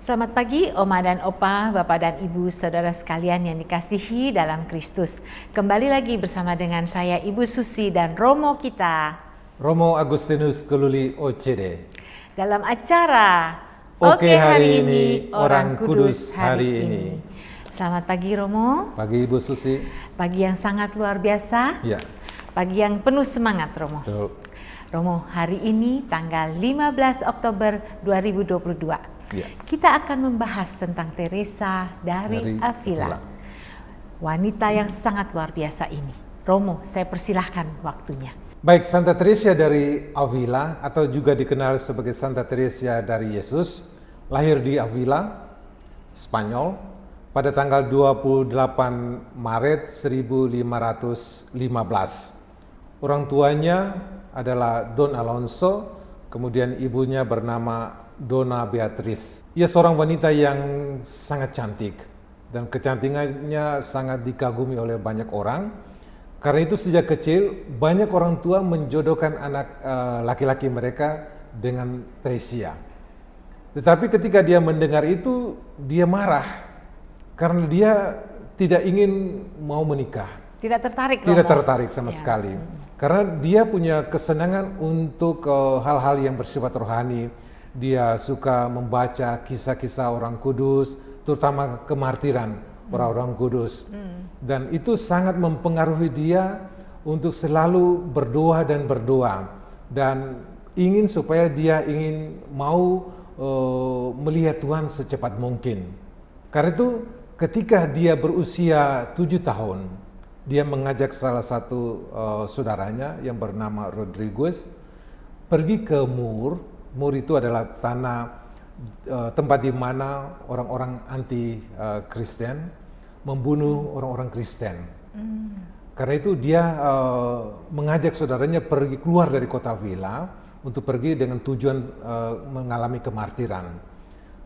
Selamat pagi Oma dan Opa, Bapak dan Ibu, Saudara sekalian yang dikasihi dalam Kristus. Kembali lagi bersama dengan saya Ibu Susi dan Romo kita. Romo Agustinus Keluli OCD. Dalam acara Oke hari ini, Orang Kudus hari ini. Selamat pagi Romo. Pagi Ibu Susi. Pagi yang sangat luar biasa. Ya. Pagi yang penuh semangat Romo. Betul. Romo, hari ini tanggal 15 Oktober 2022. Ya. Kita akan membahas tentang Teresa dari Avila. Wanita yang sangat luar biasa ini. Romo, saya persilahkan waktunya. Baik, Santa Teresa dari Avila atau juga dikenal sebagai Santa Teresa dari Yesus, lahir di Avila, Spanyol pada tanggal 28 Maret 1515. Orang tuanya adalah Don Alonso, kemudian ibunya bernama Dona Beatriz. Ia seorang wanita yang sangat cantik dan kecantikannya sangat dikagumi oleh banyak orang. Karena itu sejak kecil banyak orang tua menjodohkan anak laki-laki mereka dengan Teresia. Tetapi ketika dia mendengar itu, dia marah karena dia tidak ingin mau menikah. Tidak tertarik, Romo? Tidak tertarik sama sekali. Karena dia punya kesenangan untuk hal-hal yang bersifat rohani. Dia suka membaca kisah-kisah orang kudus, terutama kemartiran orang-orang kudus. Dan itu sangat mempengaruhi dia untuk selalu berdoa dan berdoa. Dan ingin supaya dia ingin mau melihat Tuhan secepat mungkin. Karena itu ketika dia berusia 7 tahun, dia mengajak salah satu saudaranya yang bernama Rodriguez pergi ke Mur. Mur itu adalah tanah tempat di mana orang-orang anti Kristen membunuh orang-orang Kristen. Karena itu dia mengajak saudaranya pergi keluar dari kota Avila untuk pergi dengan tujuan mengalami kemartiran.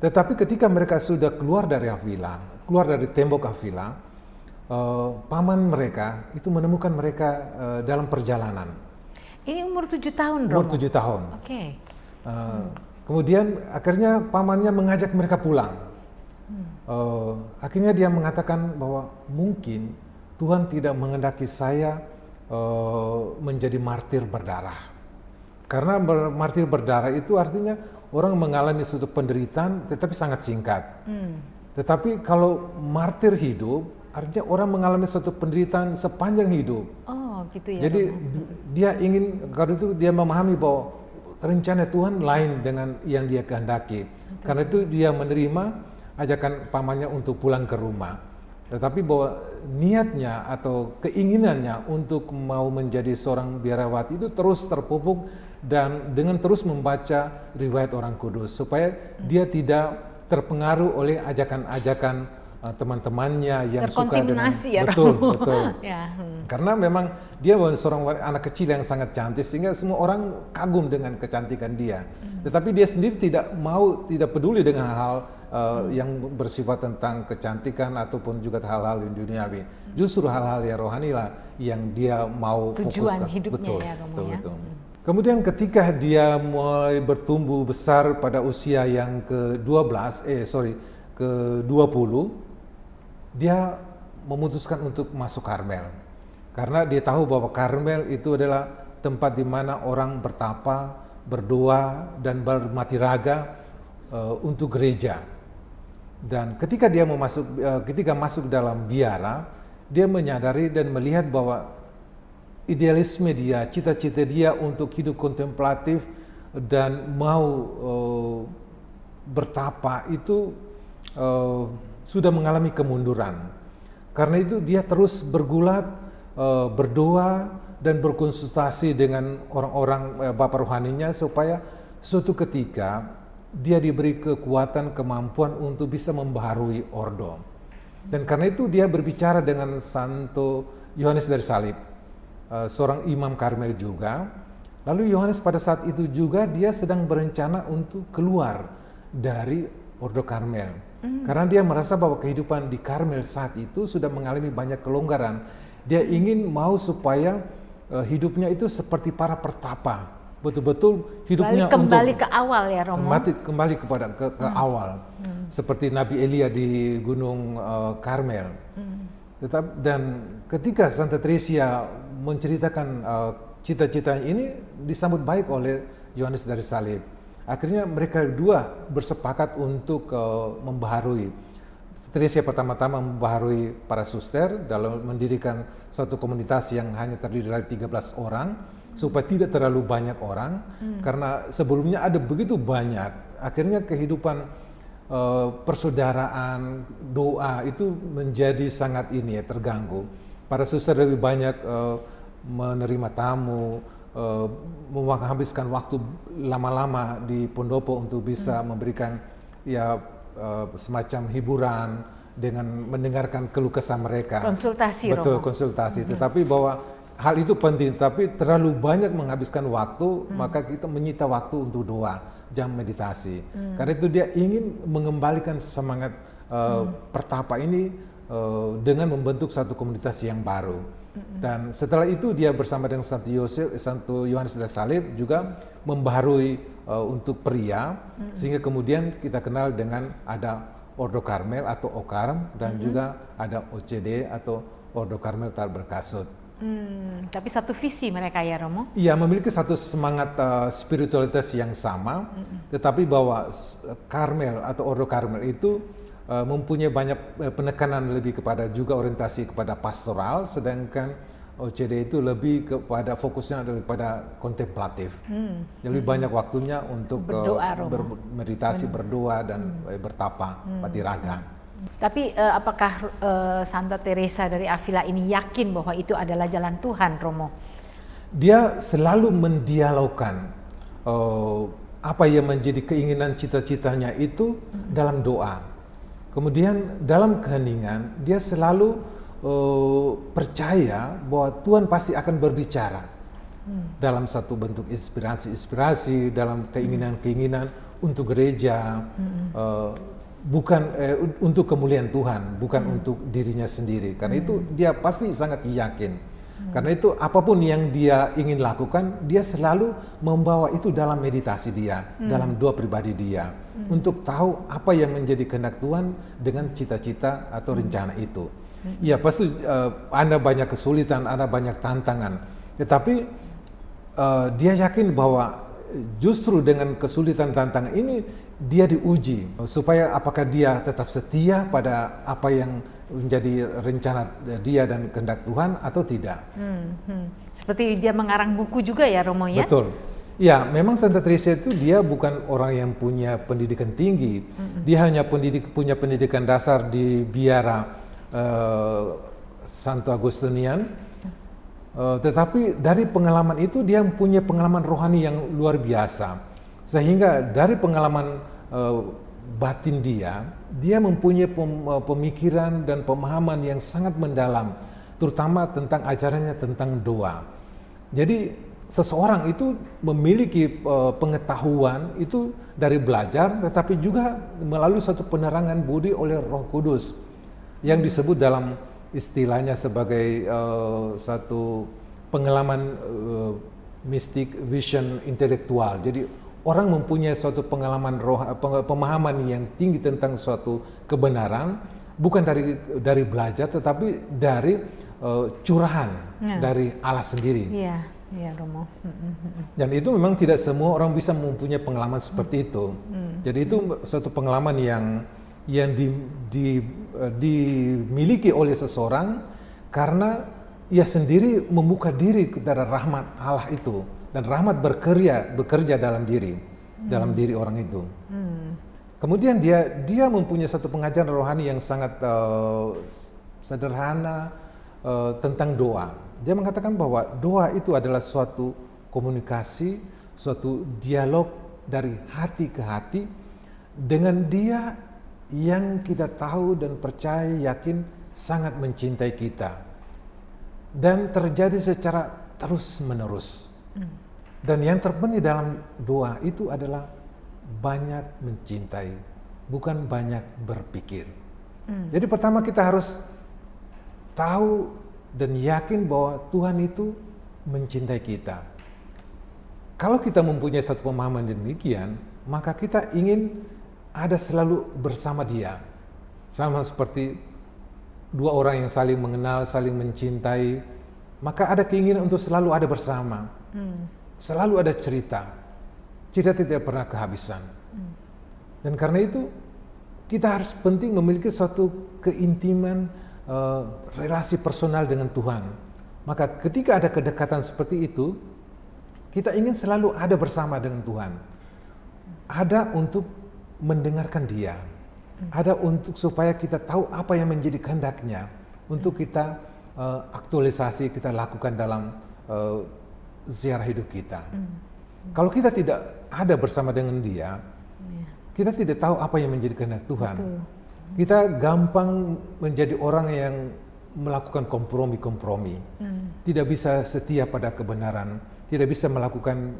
Tetapi ketika mereka sudah keluar dari Avila, keluar dari tembok Avila, paman mereka itu menemukan mereka dalam perjalanan. Ini umur 7 tahun, Romo? Umur 7 tahun. Oke. Kemudian akhirnya pamannya mengajak mereka pulang. Akhirnya dia mengatakan bahwa mungkin Tuhan tidak menghendaki saya menjadi martir berdarah. Karena martir berdarah itu artinya orang mengalami suatu penderitaan tetapi sangat singkat. Tetapi kalau martir hidup artinya orang mengalami suatu penderitaan sepanjang hidup. Oh, gitu ya. Jadi dia ingin, karena itu dia memahami bahwa rencana Tuhan lain dengan yang dia kehendaki. Karena itu dia menerima ajakan pamannya untuk pulang ke rumah. Tetapi bahwa niatnya atau keinginannya untuk mau menjadi seorang biarawati itu terus terpupuk dan dengan terus membaca riwayat orang kudus supaya dia tidak terpengaruh oleh ajakan-ajakan teman-temannya yang suka dengan ya, betul. Karena memang dia seorang anak kecil yang sangat cantik sehingga semua orang kagum dengan kecantikan dia. Tetapi dia sendiri tidak peduli dengan hal yang bersifat tentang kecantikan ataupun juga hal-hal yang duniawi. Justru hal-hal yang rohani lah yang dia mau tujuan fokuskan. hidupnya ya, Romo, betul. Kemudian ketika dia mulai bertumbuh besar pada usia yang ke-20, dia memutuskan untuk masuk Karmel. Karena dia tahu bahwa Karmel itu adalah tempat di mana orang bertapa, berdoa, dan bermati raga untuk gereja. Dan ketika dia ketika masuk dalam biara, dia menyadari dan melihat bahwa idealisme dia, cita-cita dia untuk hidup kontemplatif dan mau bertapa itu sudah mengalami kemunduran. Karena itu dia terus bergulat, berdoa dan berkonsultasi dengan orang-orang bapak rohaninya supaya suatu ketika dia diberi kekuatan, kemampuan untuk bisa membaharui ordo. Dan karena itu dia berbicara dengan Santo Yohanes dari Salib, seorang imam Karmel juga. Lalu Yohanes pada saat itu juga dia sedang berencana untuk keluar dari ordo Karmel. Karena dia merasa bahwa kehidupan di Karmel saat itu sudah mengalami banyak kelonggaran. Dia ingin mau supaya hidupnya itu seperti para pertapa betul-betul hidupnya kembali ke awal ya Romo. Kembali kepada ke awal. Seperti Nabi Elia di Gunung Karmel. Dan ketika Santa Teresia menceritakan cita-citanya ini disambut baik oleh Yohanes dari Salib. Akhirnya mereka dua bersepakat untuk membaharui. Teresia pertama-tama membaharui para suster dalam mendirikan suatu komunitas yang hanya terdiri dari 13 orang supaya tidak terlalu banyak orang karena sebelumnya ada begitu banyak. Akhirnya kehidupan persaudaraan, doa itu menjadi sangat terganggu. Para suster lebih banyak menerima tamu, menghabiskan waktu lama-lama di pendopo untuk bisa memberikan semacam hiburan dengan mendengarkan keluh kesah mereka. Konsultasi, betul, Romo. konsultasi. Tetapi bahwa hal itu penting, tapi terlalu banyak menghabiskan waktu, maka kita menyita waktu untuk doa, jam meditasi. Karena itu dia ingin mengembalikan semangat pertapa ini dengan membentuk satu komunitas yang baru. Dan setelah itu dia bersama dengan Santo Yohanes dari Salib juga membaharui untuk pria, sehingga kemudian kita kenal dengan ada Ordo Karmel atau Okarm dan juga ada OCD atau Ordo Karmel tak berkasut. Tapi satu visi mereka ya Romo? Iya, memiliki satu semangat spiritualitas yang sama, tetapi bahwa Karmel atau Ordo Karmel itu mempunyai banyak penekanan lebih kepada juga orientasi kepada pastoral, sedangkan OCD itu lebih kepada fokusnya daripada kontemplatif. Lebih banyak waktunya untuk bermeditasi, berdoa dan bertapa, patiraga. Tapi apakah Santa Teresa dari Avila ini yakin bahwa itu adalah jalan Tuhan, Romo? Dia selalu mendialogkan apa yang menjadi keinginan cita-citanya itu dalam doa. Kemudian dalam keheningan dia selalu percaya bahwa Tuhan pasti akan berbicara dalam satu bentuk inspirasi, dalam keinginan-keinginan untuk gereja, bukan untuk kemuliaan Tuhan, bukan untuk dirinya sendiri. Karena itu dia pasti sangat yakin. Karena itu apapun yang dia ingin lakukan, dia selalu membawa itu dalam meditasi dia, dalam doa pribadi dia, untuk tahu apa yang menjadi kehendak Tuhan dengan cita-cita atau rencana itu. Ya pasti ada banyak kesulitan, ada banyak tantangan, tetapi dia yakin bahwa justru dengan kesulitan tantangan ini dia diuji supaya apakah dia tetap setia pada apa yang menjadi rencana dia dan kehendak Tuhan atau tidak. Seperti dia mengarang buku juga ya Romo ya? Betul. Ya, memang Santa Teresa itu dia bukan orang yang punya pendidikan tinggi. Dia hanya punya pendidikan dasar di biara Santo Agustinian, tetapi dari pengalaman itu dia punya pengalaman rohani yang luar biasa, sehingga dari pengalaman batin dia mempunyai pemikiran dan pemahaman yang sangat mendalam, terutama tentang ajarannya tentang doa. Jadi seseorang itu memiliki pengetahuan itu dari belajar, tetapi juga melalui satu penerangan budi oleh Roh Kudus, yang disebut dalam istilahnya sebagai satu pengalaman mistik vision intelektual. Jadi orang mempunyai suatu pengalaman pemahaman yang tinggi tentang suatu kebenaran, bukan dari belajar, tetapi dari curahan dari Allah sendiri. Iya, Romo. Dan itu memang tidak semua orang bisa mempunyai pengalaman seperti itu. Jadi itu suatu pengalaman yang dimiliki oleh seseorang karena ia sendiri membuka diri kepada rahmat Allah itu, dan rahmat bekerja dalam diri orang itu. Kemudian dia mempunyai satu pengajaran rohani yang sangat sederhana tentang doa. Dia mengatakan bahwa doa itu adalah suatu komunikasi, suatu dialog dari hati ke hati dengan Dia yang kita tahu dan percaya, yakin sangat mencintai kita, dan terjadi secara terus-menerus. Dan yang terpenting dalam doa itu adalah banyak mencintai, bukan banyak berpikir. Jadi pertama kita harus tahu dan yakin bahwa Tuhan itu mencintai kita. kalau kita mempunyai satu pemahaman demikian, maka kita ingin ada selalu bersama Dia. Sama seperti dua orang yang saling mengenal, saling mencintai, maka ada keinginan untuk selalu ada bersama. Selalu ada cerita. Cerita tidak pernah kehabisan. Dan karena itu, kita harus penting memiliki suatu keintiman, relasi personal dengan Tuhan. Maka ketika ada kedekatan seperti itu, kita ingin selalu ada bersama dengan Tuhan. Ada untuk mendengarkan Dia. Ada untuk supaya kita tahu apa yang menjadi kehendak-Nya. Untuk kita aktualisasi, kita lakukan dalam ziarah hidup kita. Kalau kita tidak ada bersama dengan Dia, kita tidak tahu apa yang menjadi kehendak Tuhan. Betul. Kita gampang menjadi orang yang melakukan kompromi-kompromi. Tidak bisa setia pada kebenaran, tidak bisa melakukan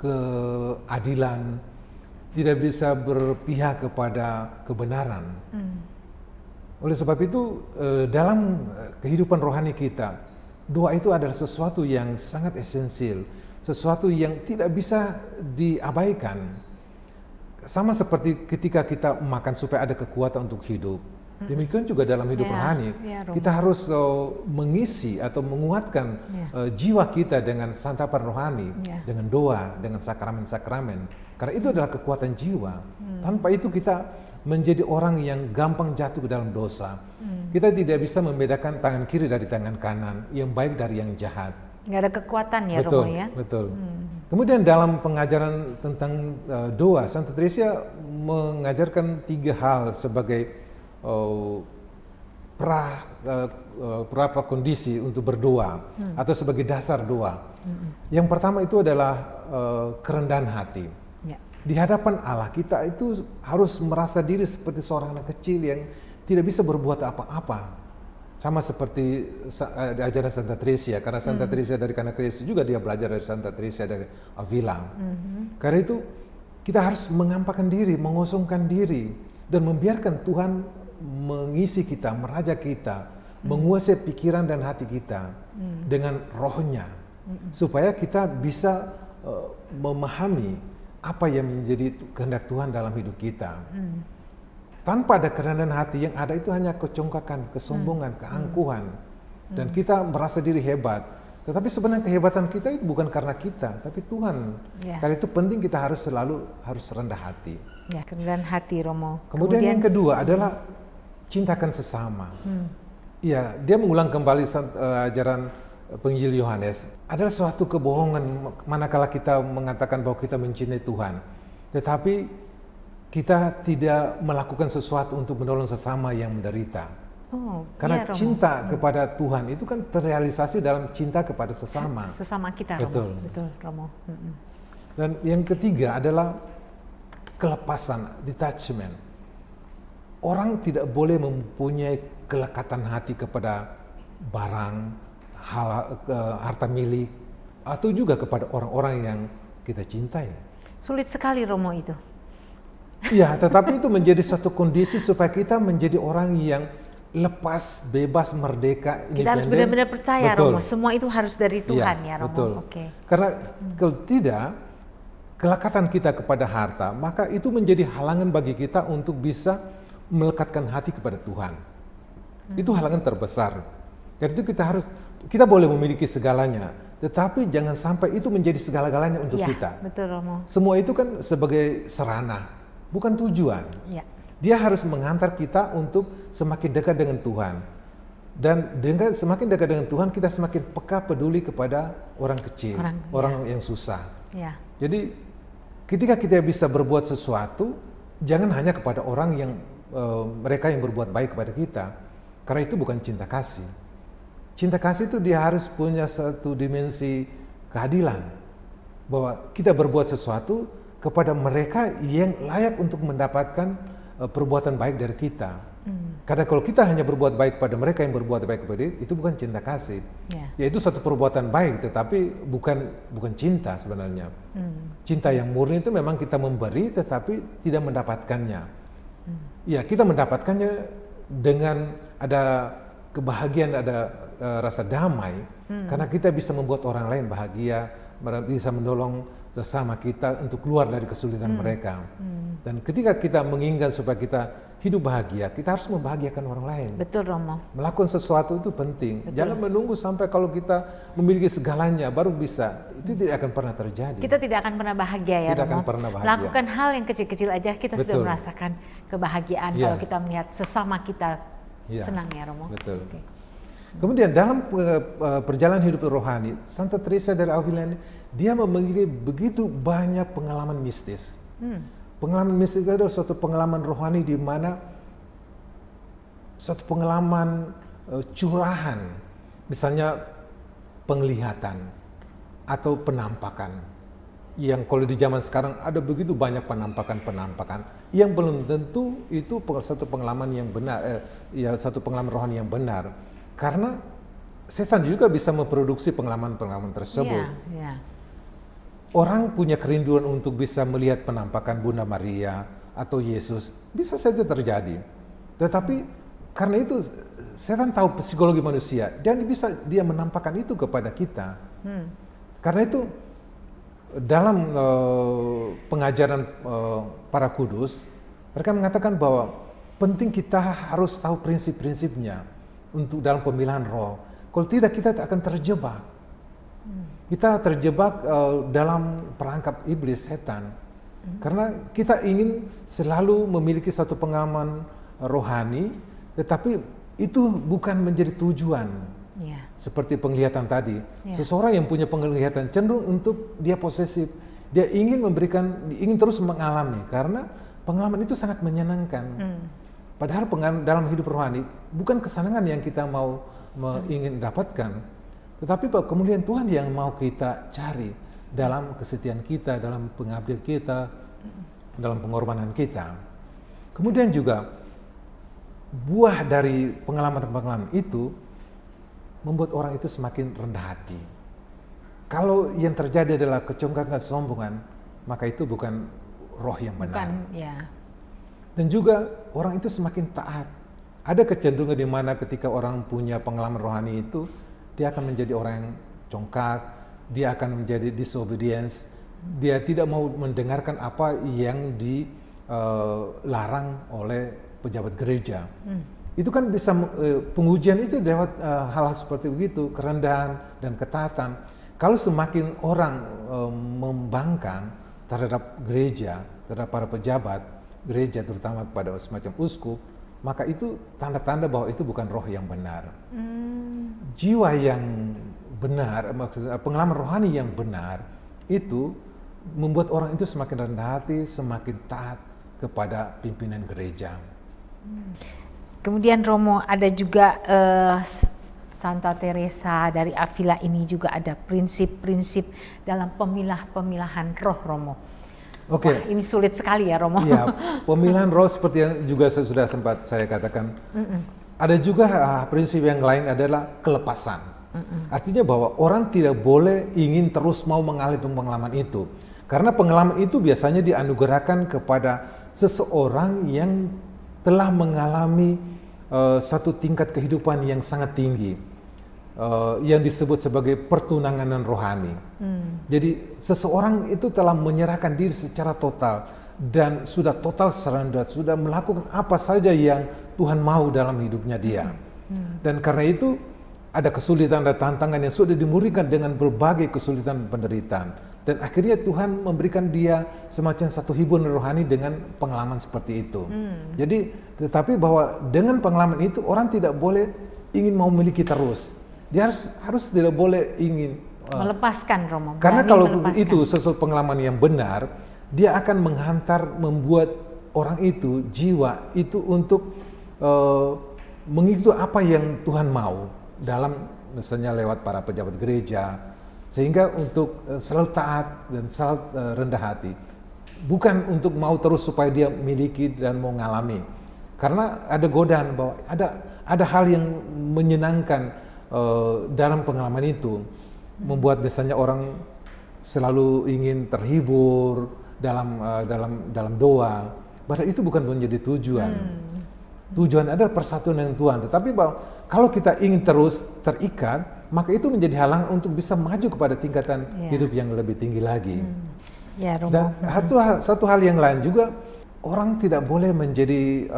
keadilan, tidak bisa berpihak kepada kebenaran. Oleh sebab itu, dalam kehidupan rohani kita, doa itu adalah sesuatu yang sangat esensial, sesuatu yang tidak bisa diabaikan. Sama seperti ketika kita makan supaya ada kekuatan untuk hidup. Demikian juga dalam hidup rohani, kita harus mengisi atau menguatkan jiwa kita dengan santapan rohani, dengan doa, dengan sakramen-sakramen. Karena itu adalah kekuatan jiwa. Tanpa itu kita menjadi orang yang gampang jatuh ke dalam dosa. Kita tidak bisa membedakan tangan kiri dari tangan kanan, yang baik dari yang jahat. Nggak ada kekuatan ya, betul, Romo ya? Betul. Kemudian dalam pengajaran tentang doa, Santa Teresa mengajarkan 3 hal sebagai prakondisi untuk berdoa atau sebagai dasar doa. Yang pertama itu adalah kerendahan hati. Di hadapan Allah kita itu harus merasa diri seperti seorang anak kecil yang tidak bisa berbuat apa-apa. Sama seperti ajaran Santa Teresa, karena Santa Teresa dari Kanak Yesus juga dia belajar dari Santa Teresa dari Avila. Karena itu kita harus mengampakkan diri, mengosongkan diri, dan membiarkan Tuhan mengisi kita, meraja kita, menguasai pikiran dan hati kita dengan rohnya, supaya kita bisa memahami apa yang menjadi kehendak Tuhan dalam hidup kita. Tanpa ada kerendahan hati, yang ada itu hanya kecongkakan, kesombongan, keangkuhan, dan kita merasa diri hebat. Tetapi sebenarnya kehebatan kita itu bukan karena kita, tapi Tuhan. Karena itu penting kita harus selalu rendah hati. Ya, kerendahan hati, Romo. Kemudian yang kedua adalah cintakan sesama. Ya, dia mengulang kembali ajaran Penginjil Yohanes. Adalah suatu kebohongan manakala kita mengatakan bahwa kita mencintai Tuhan, tetapi kita tidak melakukan sesuatu untuk menolong sesama yang menderita. Karena cinta kepada Tuhan itu kan terrealisasi dalam cinta kepada sesama. Sesama kita, Romo. Betul, Romo. Dan yang ketiga adalah kelepasan, detachment. Orang tidak boleh mempunyai kelekatan hati kepada barang, harta milik, atau juga kepada orang-orang yang kita cintai. Sulit sekali, Romo, itu. Ya, tetapi itu menjadi satu kondisi supaya kita menjadi orang yang lepas, bebas, merdeka, independen. Kita harus benar-benar percaya, Romo. Semua itu harus dari Tuhan, ya, Romo. Betul. Karena kalau tidak, kelekatan kita kepada harta, maka itu menjadi halangan bagi kita untuk bisa melekatkan hati kepada Tuhan. Itu halangan terbesar. Karena itu kita boleh memiliki segalanya, tetapi jangan sampai itu menjadi segala-galanya untuk kita. Betul, Romo. Semua itu kan sebagai sarana, bukan tujuan. Dia harus menghantar kita untuk semakin dekat dengan Tuhan. Dan semakin dekat dengan Tuhan, kita semakin peka peduli kepada orang kecil, orang yang susah. Jadi ketika kita bisa berbuat sesuatu, jangan hanya kepada orang yang mereka yang berbuat baik kepada kita, karena itu bukan cinta kasih. Cinta kasih itu dia harus punya satu dimensi keadilan, bahwa kita berbuat sesuatu kepada mereka yang layak untuk mendapatkan perbuatan baik dari kita. Karena kalau kita hanya berbuat baik pada mereka yang berbuat baik kepada itu bukan cinta kasih. Yaitu satu perbuatan baik, tetapi bukan cinta sebenarnya. Cinta yang murni itu memang kita memberi, tetapi tidak mendapatkannya. Ya, kita mendapatkannya dengan ada kebahagiaan, ada rasa damai karena kita bisa membuat orang lain bahagia, bisa menolong sesama kita untuk keluar dari kesulitan mereka. Dan ketika kita menginginkan supaya kita hidup bahagia, kita harus membahagiakan orang lain. Betul, Romo. Melakukan sesuatu itu penting. Betul. Jangan menunggu sampai kalau kita memiliki segalanya baru bisa. Itu tidak akan pernah terjadi. Kita tidak akan pernah bahagia ya, Tidak Romo. akan pernah bahagia. Lakukan hal yang kecil-kecil aja kita sudah Betul. merasakan kebahagiaan Ya. kalau kita melihat sesama kita Ya. senang ya, Romo. Betul. Oke. Kemudian dalam perjalanan hidup rohani, Santa Teresa dari Avila ini, dia memiliki begitu banyak pengalaman mistis. Pengalaman mistis itu adalah suatu pengalaman rohani di mana suatu pengalaman curahan, misalnya penglihatan atau penampakan. Yang kalau di zaman sekarang ada begitu banyak penampakan-penampakan yang belum tentu itu satu pengalaman yang benar, satu pengalaman rohani yang benar. Karena setan juga bisa memproduksi pengalaman-pengalaman tersebut. Iya. Orang punya kerinduan untuk bisa melihat penampakan Bunda Maria atau Yesus, bisa saja terjadi. Tetapi karena itu setan tahu psikologi manusia dan bisa dia menampakkan itu kepada kita. Karena itu dalam pengajaran para kudus, mereka mengatakan bahwa penting kita harus tahu prinsip-prinsipnya untuk dalam pemilihan roh. Kalau tidak kita akan terjebak. Kita terjebak dalam perangkap iblis setan. Karena kita ingin selalu memiliki satu pengalaman rohani, tetapi itu bukan menjadi tujuan. Iya. Seperti penglihatan tadi. Ya. Seseorang yang punya penglihatan cenderung untuk dia posesif. Dia ingin ingin terus mengalami karena pengalaman itu sangat menyenangkan. Padahal dalam hidup rohani bukan kesenangan yang kita mau ingin dapatkan. Tetapi kemudian Tuhan yang mau kita cari dalam kesetiaan kita, dalam pengabdian kita, dalam pengorbanan kita. Kemudian juga buah dari pengalaman-pengalaman itu membuat orang itu semakin rendah hati. Kalau yang terjadi adalah kecongkakan, kesombongan, maka itu bukan roh yang benar. Bukan, ya. Dan juga orang itu semakin taat. Ada kecenderungan di mana ketika orang punya pengalaman rohani itu, dia akan menjadi orang yang congkak, dia akan menjadi disobedience, dia tidak mau mendengarkan apa yang dilarang oleh pejabat gereja. Itu kan bisa pengujian itu lewat hal-hal seperti begitu, kerendahan dan ketaatan. Kalau semakin orang membangkang terhadap gereja, terhadap para pejabat gereja, terutama kepada semacam uskup, maka itu tanda-tanda bahwa itu bukan roh yang benar. Jiwa yang benar, maksudnya pengalaman rohani yang benar, itu membuat orang itu semakin rendah hati, semakin taat kepada pimpinan gereja. Kemudian Romo, ada juga Santa Teresa dari Avila ini juga ada prinsip-prinsip dalam pemilahan roh, Romo. Oke. Wah, ini sulit sekali ya, Romo. Ya, pemilihan roh seperti yang juga sudah sempat saya katakan. Ada juga prinsip yang lain adalah kelepasan. Artinya bahwa orang tidak boleh ingin terus mau mengalami pengalaman itu. Karena pengalaman itu biasanya dianugerahkan kepada seseorang yang telah mengalami satu tingkat kehidupan yang sangat tinggi. Yang disebut sebagai pertunangan rohani. Jadi seseorang itu telah menyerahkan diri secara total dan sudah total surrender, sudah melakukan apa saja yang Tuhan mau dalam hidupnya dia. Dan karena itu ada kesulitan dan tantangan yang sudah dimurikan dengan berbagai kesulitan penderitaan. Dan akhirnya Tuhan memberikan dia semacam satu hiburan rohani dengan pengalaman seperti itu. Jadi tetapi bahwa dengan pengalaman itu orang tidak boleh ingin mau memiliki terus. Dia harus tidak boleh ingin melepaskan, Romo. Karena kalau melepaskan. itu sesuatu pengalaman yang benar, dia akan membuat orang itu, jiwa itu untuk mengikuti apa yang Tuhan mau dalam misalnya lewat para pejabat gereja, sehingga untuk selalu taat dan selalu rendah hati, bukan untuk mau terus supaya dia miliki dan mau ngalami. Karena ada godaan bahwa ada hal yang menyenangkan dalam pengalaman itu, membuat biasanya orang selalu ingin terhibur dalam doa. Padahal itu bukan menjadi tujuan. Tujuan adalah persatuan dengan Tuhan. Tetapi bahwa kalau kita ingin terus terikat, maka itu menjadi halangan untuk bisa maju kepada tingkatan hidup yang lebih tinggi lagi. Ya, Romo. Dan satu hal yang lain juga, orang tidak boleh menjadi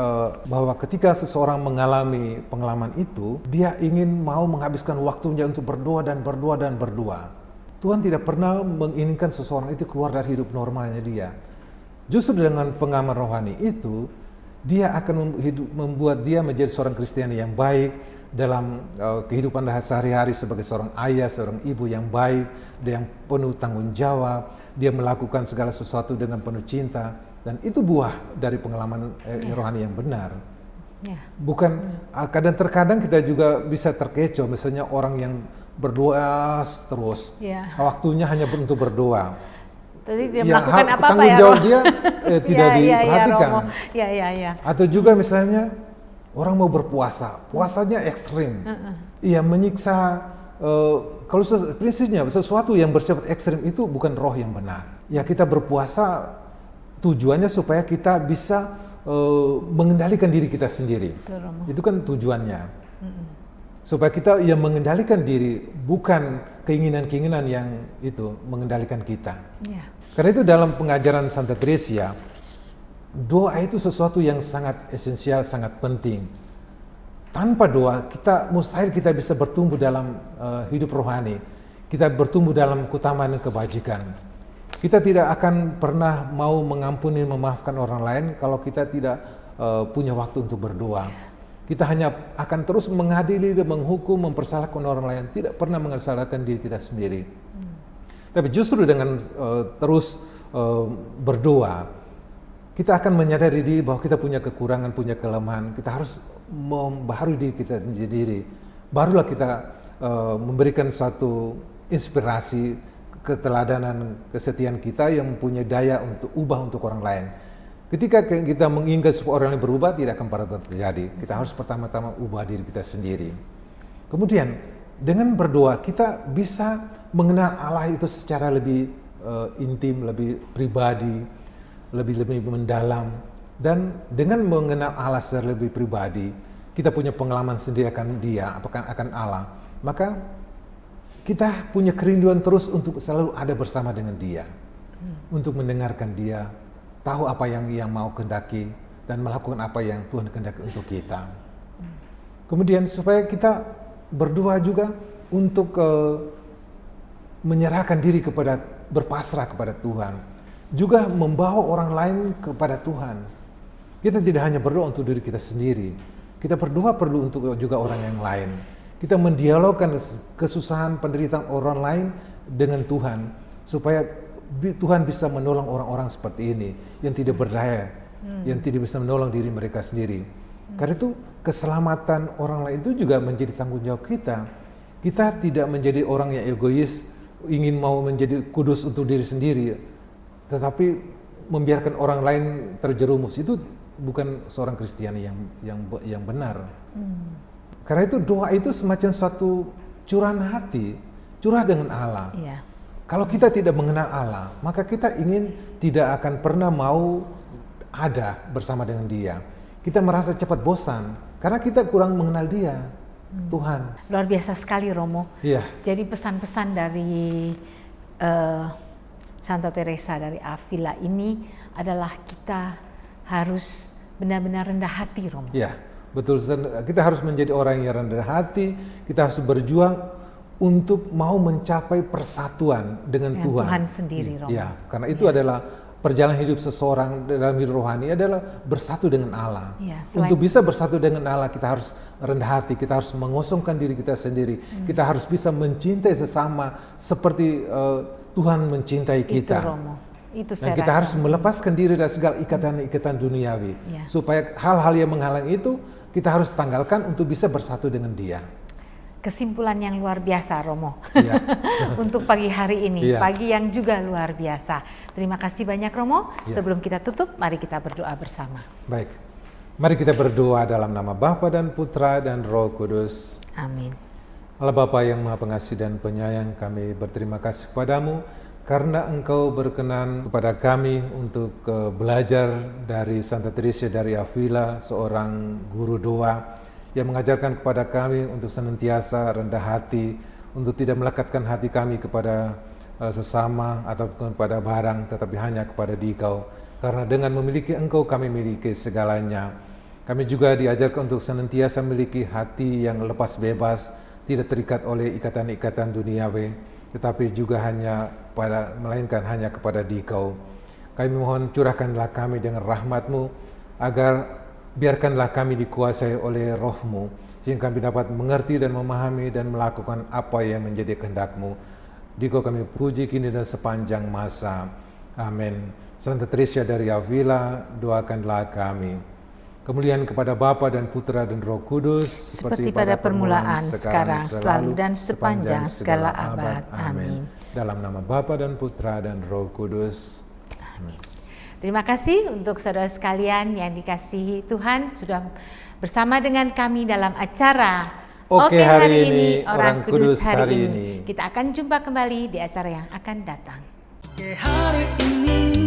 bahwa ketika seseorang mengalami pengalaman itu, dia ingin mau menghabiskan waktunya untuk berdoa dan berdoa dan berdoa. Tuhan tidak pernah menginginkan seseorang itu keluar dari hidup normalnya dia. Justru dengan pengalaman rohani itu, dia akan membuat dia menjadi seorang Kristiani yang baik dalam kehidupan sehari-hari sebagai seorang ayah, seorang ibu yang baik, dia yang penuh tanggung jawab, dia melakukan segala sesuatu dengan penuh cinta, dan itu buah dari pengalaman rohani yang benar. Bukan kadang-kadang kita juga bisa terkecoh, misalnya orang yang berdoa terus, waktunya hanya untuk berdoa. Jadi dia melakukan apa-apa tanggung ya, jawab dia tidak diperhatikan. Atau juga misalnya orang mau berpuasa, puasanya ekstrim, menyiksa. Kalau prinsipnya sesuatu yang bersifat ekstrim itu bukan roh yang benar. Ya, kita berpuasa tujuannya supaya kita bisa mengendalikan diri kita sendiri. Itu kan tujuannya. Supaya kita mengendalikan diri, bukan keinginan-keinginan yang itu mengendalikan kita. Karena itu dalam pengajaran Santa Teresia, doa itu sesuatu yang sangat esensial, sangat penting. Tanpa doa, mustahil kita bisa bertumbuh dalam hidup rohani. Kita bertumbuh dalam keutamaan dan kebajikan. Kita tidak akan pernah mau mengampuni, memaafkan orang lain kalau kita tidak punya waktu untuk berdoa. Kita hanya akan terus mengadili dan menghukum, mempersalahkan orang lain, tidak pernah mensalahkan diri kita sendiri. Tapi justru dengan terus berdoa, kita akan menyadari diri bahwa kita punya kekurangan, punya kelemahan. Kita harus membaharui diri kita sendiri. Barulah kita memberikan suatu inspirasi, keteladanan, kesetiaan kita yang mempunyai daya untuk ubah untuk orang lain. Ketika kita menginginkan supaya orang lain berubah, tidak akan pernah terjadi. Kita harus pertama-tama ubah diri kita sendiri. Kemudian dengan berdoa kita bisa mengenal Allah itu secara lebih intim, lebih pribadi, lebih mendalam. Dan dengan mengenal Allah secara lebih pribadi, kita punya pengalaman sendiri akan Dia, akan Allah. Maka kita punya kerinduan terus untuk selalu ada bersama dengan Dia, untuk mendengarkan Dia, tahu apa yang mau kehendaki, dan melakukan apa yang Tuhan kehendaki untuk kita. Kemudian supaya kita berdoa juga untuk menyerahkan diri berpasrah kepada Tuhan, juga membawa orang lain kepada Tuhan. Kita tidak hanya berdoa untuk diri kita sendiri, kita berdoa perlu untuk juga orang yang lain. Kita mendialogkan kesusahan, penderitaan orang lain dengan Tuhan, supaya Tuhan bisa menolong orang-orang seperti ini yang tidak berdaya, yang tidak bisa menolong diri mereka sendiri. Karena itu keselamatan orang lain itu juga menjadi tanggung jawab kita. Kita tidak menjadi orang yang egois, ingin mau menjadi kudus untuk diri sendiri, tetapi membiarkan orang lain terjerumus. Itu bukan seorang Kristiani yang benar. Karena itu doa itu semacam suatu curahan hati, curah dengan Allah. Kalau kita tidak mengenal Allah, maka kita tidak akan pernah mau ada bersama dengan Dia. Kita merasa cepat bosan karena kita kurang mengenal Dia, Tuhan. Luar biasa sekali, Romo. Jadi pesan-pesan dari Santa Teresa dari Avila ini adalah kita harus benar-benar rendah hati, Romo. Betul. Kita harus menjadi orang yang rendah hati. Kita harus berjuang untuk mau mencapai persatuan dengan Tuhan sendiri, Romo. Karena itu adalah perjalanan hidup seseorang dalam hidup rohani adalah bersatu dengan Allah. Untuk bisa bersatu dengan Allah, kita harus rendah hati, kita harus mengosongkan diri kita sendiri. Kita harus bisa mencintai sesama seperti Tuhan mencintai kita. Itu, Romo. Dan kita harus melepaskan diri dari segala ikatan-ikatan duniawi. Supaya hal-hal yang menghalang itu kita harus tanggalkan untuk bisa bersatu dengan Dia. Kesimpulan yang luar biasa, Romo, untuk pagi hari ini, pagi yang juga luar biasa. Terima kasih banyak, Romo. Sebelum kita tutup, mari kita berdoa bersama. Baik, mari kita berdoa dalam nama Bapa dan Putra dan Roh Kudus. Amin. Allah Bapa yang Maha Pengasih dan Penyayang, kami berterima kasih kepadamu karena Engkau berkenan kepada kami untuk belajar dari Santa Teresia dari Avila, seorang guru doa yang mengajarkan kepada kami untuk senantiasa rendah hati, untuk tidak melekatkan hati kami kepada sesama ataupun kepada barang, tetapi hanya kepada Dikau. Karena dengan memiliki Engkau kami memiliki segalanya. Kami juga diajarkan untuk senantiasa memiliki hati yang lepas bebas, tidak terikat oleh ikatan-ikatan duniawi, tetapi juga melainkan hanya kepada Dikau. Kami mohon curahkanlah kami dengan rahmat-Mu, agar biarkanlah kami dikuasai oleh Roh-Mu, sehingga kami dapat mengerti dan memahami dan melakukan apa yang menjadi kehendak-Mu. Dikau kami puji kini dan sepanjang masa. Amin. Santa Teresa dari Avila, doakanlah kami. Kemuliaan kepada Bapa dan Putra dan Roh Kudus, seperti pada permulaan, sekarang, selalu, dan sepanjang segala abad. Amin. Dalam nama Bapa dan Putra dan Roh Kudus. Amin. Terima kasih untuk saudara sekalian yang dikasihi Tuhan, sudah bersama dengan kami dalam acara Oke hari ini, Orang Kudus hari ini. Kita akan jumpa kembali di acara yang akan datang. Oke hari ini.